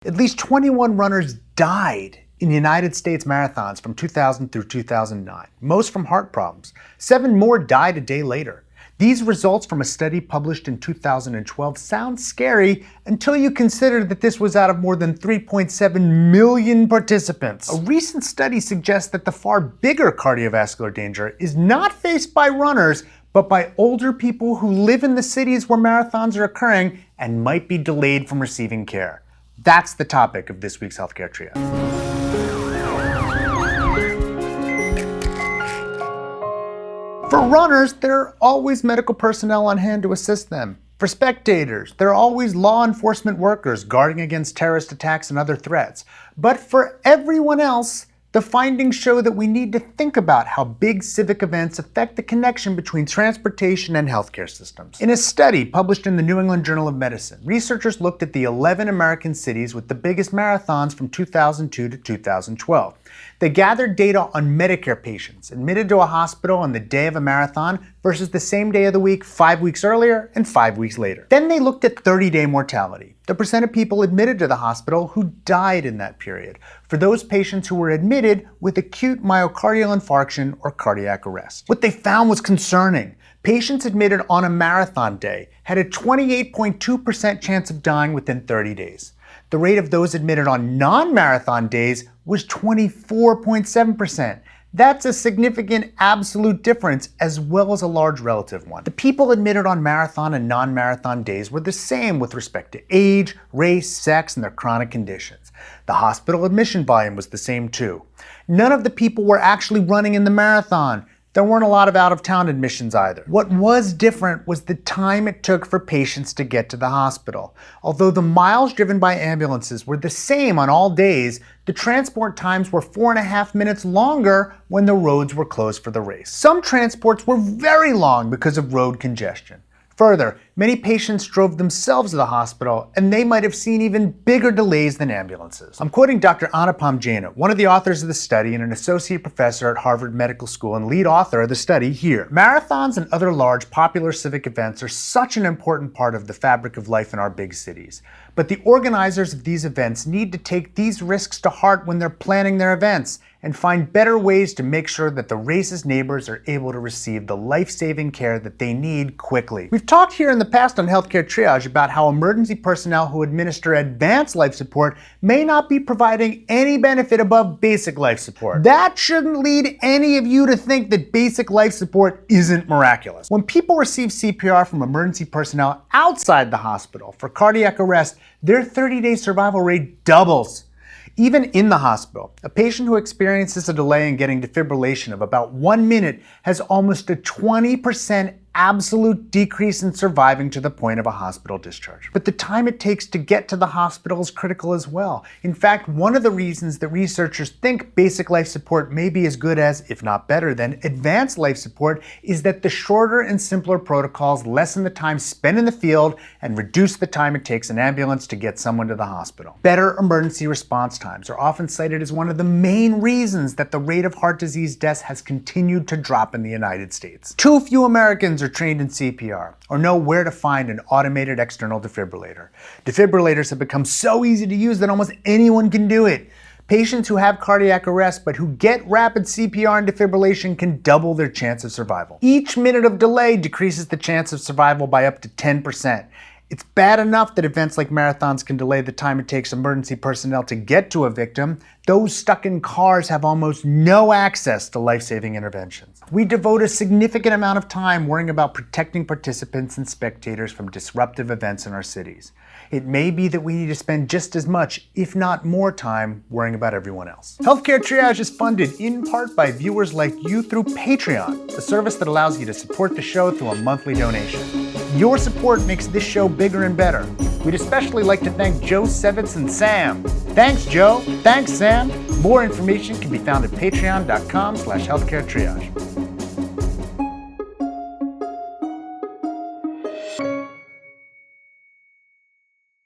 At least 21 runners died in United States marathons from 2000 through 2009, most from heart problems. 7 more died a day later. These results from a study published in 2012 sound scary until you consider that this was out of more than 3.7 million participants. A recent study suggests that the far bigger cardiovascular danger is not faced by runners, but by older people who live in the cities where marathons are occurring and might be delayed from receiving care. That's the topic of this week's Healthcare Triage. For runners, there are always medical personnel on hand to assist them. For spectators, there are always law enforcement workers guarding against terrorist attacks and other threats. But for everyone else, the findings show that we need to think about how big civic events affect the connection between transportation and healthcare systems. In a study published in the New England Journal of Medicine, researchers looked at the 11 American cities with the biggest marathons from 2002 to 2012. They gathered data on Medicare patients admitted to a hospital on the day of a marathon versus the same day of the week 5 weeks earlier and 5 weeks later. Then they looked at 30-day mortality, the percent of people admitted to the hospital who died in that period, for those patients who were admitted with acute myocardial infarction or cardiac arrest. What they found was concerning. Patients admitted on a marathon day had a 28.2% chance of dying within 30 days. The rate of those admitted on non-marathon days was 24.7%. That's a significant absolute difference as well as a large relative one. The people admitted on marathon and non-marathon days were the same with respect to age, race, sex, and their chronic conditions. The hospital admission volume was the same too. None of the people were actually running in the marathon. There weren't a lot of out-of-town admissions either. What was different was the time it took for patients to get to the hospital. Although the miles driven by ambulances were the same on all days, the transport times were 4.5 minutes longer when the roads were closed for the race. Some transports were very long because of road congestion. Further, many patients drove themselves to the hospital, and they might have seen even bigger delays than ambulances. I'm quoting Dr. Anupam Jaina, one of the authors of the study and an associate professor at Harvard Medical School and lead author of the study here. Marathons and other large popular civic events are such an important part of the fabric of life in our big cities. But the organizers of these events need to take these risks to heart when they're planning their events and find better ways to make sure that the race's neighbors are able to receive the life-saving care that they need quickly. We've talked here in the past on Healthcare Triage about how emergency personnel who administer advanced life support may not be providing any benefit above basic life support. That shouldn't lead any of you to think that basic life support isn't miraculous. When people receive CPR from emergency personnel outside the hospital for cardiac arrest, their 30-day survival rate doubles. Even in the hospital, a patient who experiences a delay in getting defibrillation of about 1 minute has almost a 20% absolute decrease in surviving to the point of a hospital discharge. But the time it takes to get to the hospital is critical as well. In fact, one of the reasons that researchers think basic life support may be as good as, if not better than, advanced life support is that the shorter and simpler protocols lessen the time spent in the field and reduce the time it takes an ambulance to get someone to the hospital. Better emergency response times are often cited as one of the main reasons that the rate of heart disease deaths has continued to drop in the United States. Too few Americans are trained in CPR or know where to find an automated external defibrillator. Defibrillators have become so easy to use that almost anyone can do it. Patients who have cardiac arrest but who get rapid CPR and defibrillation can double their chance of survival. Each minute of delay decreases the chance of survival by up to 10%. It's bad enough that events like marathons can delay the time it takes emergency personnel to get to a victim. Those stuck in cars have almost no access to life-saving interventions. We devote a significant amount of time worrying about protecting participants and spectators from disruptive events in our cities. It may be that we need to spend just as much, if not more time, worrying about everyone else. Healthcare Triage is funded in part by viewers like you through Patreon, a service that allows you to support the show through a monthly donation. Your support makes this show bigger and better. We'd especially like to thank Joe Sevitz and Sam. Thanks, Joe. Thanks, Sam. More information can be found at patreon.com/healthcaretriage.